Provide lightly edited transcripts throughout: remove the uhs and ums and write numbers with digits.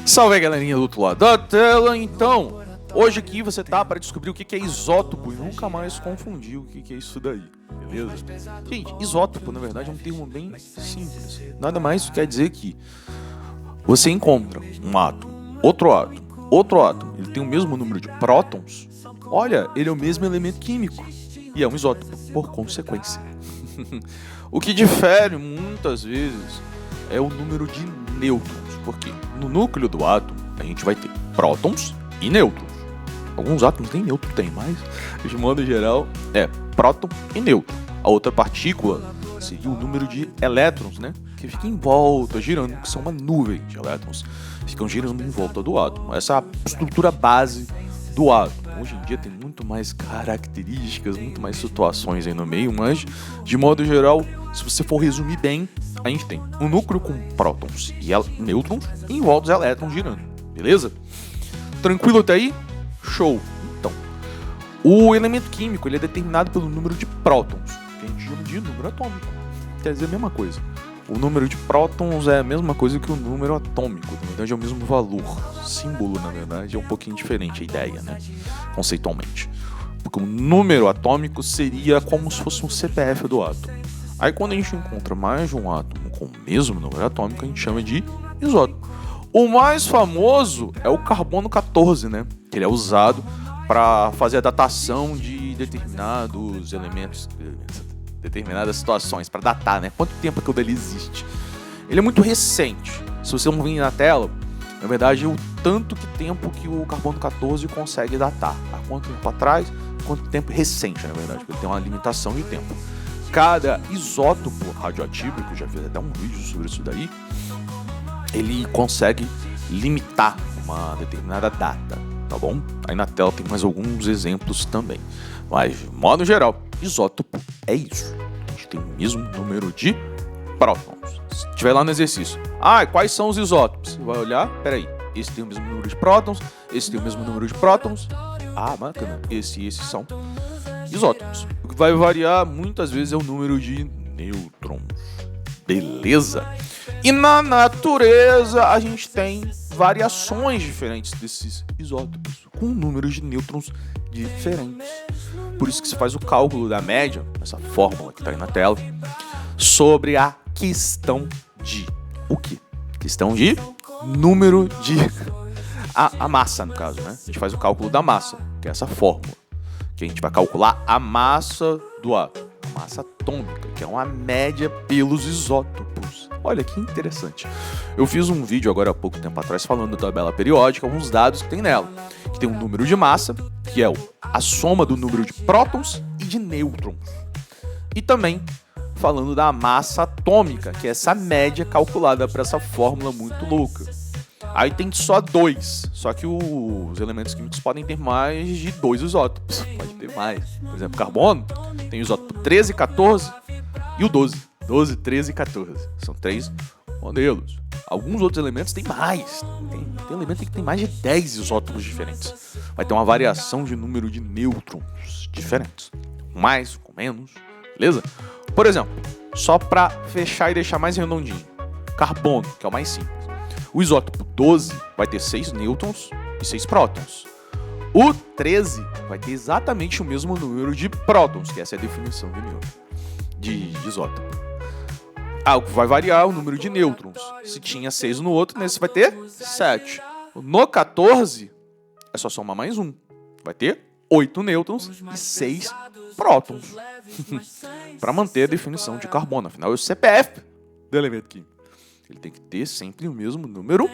Salve aí, galerinha do outro lado da tela. Então, hoje aqui você tá para descobrir o que é isótopo e nunca mais confundir o que é isso daí, beleza? Gente, isótopo na verdade é um termo bem simples. Nada mais quer dizer que você encontra um átomo, outro átomo, ele tem o mesmo número de prótons. Olha, ele é o mesmo elemento químico e é um isótopo, por consequência. O que difere muitas vezes é o número de nêutrons, porque no núcleo do átomo a gente vai ter prótons e nêutrons. Alguns átomos nem nêutron tem, mas de modo geral é próton e nêutron. A outra partícula seria o número de elétrons, né? Que fica em volta, girando, que são uma nuvem de elétrons, ficam girando em volta do átomo. Essa é a estrutura base do átomo. Hoje em dia tem muito mais características, muito mais situações aí no meio, mas de modo geral, se você for resumir bem, a gente tem um núcleo com prótons e nêutrons e em volta os elétrons girando, beleza? Tranquilo até aí? Show! Então, o elemento químico ele é determinado pelo número de prótons, que a gente chama de número atômico. Quer dizer a mesma coisa. O número de prótons é a mesma coisa que o número atômico, na verdade é o mesmo valor. O símbolo, na verdade, é um pouquinho diferente a ideia, né? Conceitualmente. Porque o número atômico seria como se fosse um CPF do átomo. Aí quando a gente encontra mais de um átomo com o mesmo número atômico, a gente chama de isótopo. O mais famoso é o carbono 14, né? Que ele é usado para fazer a datação de determinados elementos, determinadas situações, para datar, né? Quanto tempo aquilo dali existe. Ele é muito recente. Se você não vir na tela, na verdade é o tanto que tempo que o carbono 14 consegue datar. Há quanto tempo atrás, quanto tempo recente, na verdade, porque ele tem uma limitação de tempo. Cada isótopo radioativo, que eu já fiz até um vídeo sobre isso daí, ele consegue limitar uma determinada data, tá bom? Aí na tela tem mais alguns exemplos também. Mas, de modo geral, isótopo é isso. A gente tem o mesmo número de prótons. Se tiver lá no exercício, quais são os isótopos? Você vai olhar, peraí, esse tem o mesmo número de prótons, esse tem o mesmo número de prótons. Bacana, esse e esse são isótopos. O que vai variar muitas vezes é o número de nêutrons. Beleza? E na natureza a gente tem variações diferentes desses isótopos, com números de nêutrons diferentes. Por isso que se faz o cálculo da média, essa fórmula que está aí na tela, sobre a questão de o quê? Questão de número de... a massa, no caso, né? A gente faz o cálculo da massa, que é essa fórmula. Que a gente vai calcular a massa do átomo, a massa atômica, que é uma média pelos isótopos. Olha que interessante. Eu fiz um vídeo agora há pouco tempo atrás falando da tabela periódica, alguns dados que tem nela. Que tem um número de massa, que é a soma do número de prótons e de nêutrons. E também falando da massa atômica, que é essa média calculada para essa fórmula muito louca. Aí tem só 2, só que os elementos químicos podem ter mais de 2 isótopos. Pode ter mais. Por exemplo, carbono tem o isótopo 13 e 14 e o 12. 12, 13 e 14. São 3 modelos. Alguns outros elementos têm mais. Tem elemento que tem mais de 10 isótopos diferentes. Vai ter uma variação de número de nêutrons diferentes. Com mais, com menos. Beleza? Por exemplo, só para fechar e deixar mais redondinho. Carbono, que é o mais simples. O isótopo 12 vai ter 6 nêutrons e 6 prótons. O 13 vai ter exatamente o mesmo número de prótons, que essa é a definição de nêutron, de isótopo. Vai variar o número de nêutrons. Se tinha 6 no outro, nesse vai ter 7. No 14, é só somar mais um. Vai ter 8 nêutrons e 6 prótons. Para manter a definição de carbono, afinal é o CPF do elemento químico. Ele tem que ter sempre o mesmo número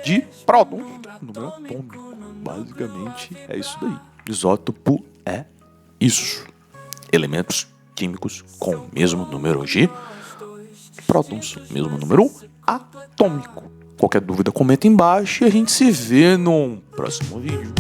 de prótons, número atômico. Basicamente é isso daí. Isótopo é isso. Elementos químicos com o mesmo número de prótons, mesmo número atômico. Qualquer dúvida, comenta embaixo e a gente se vê no próximo vídeo.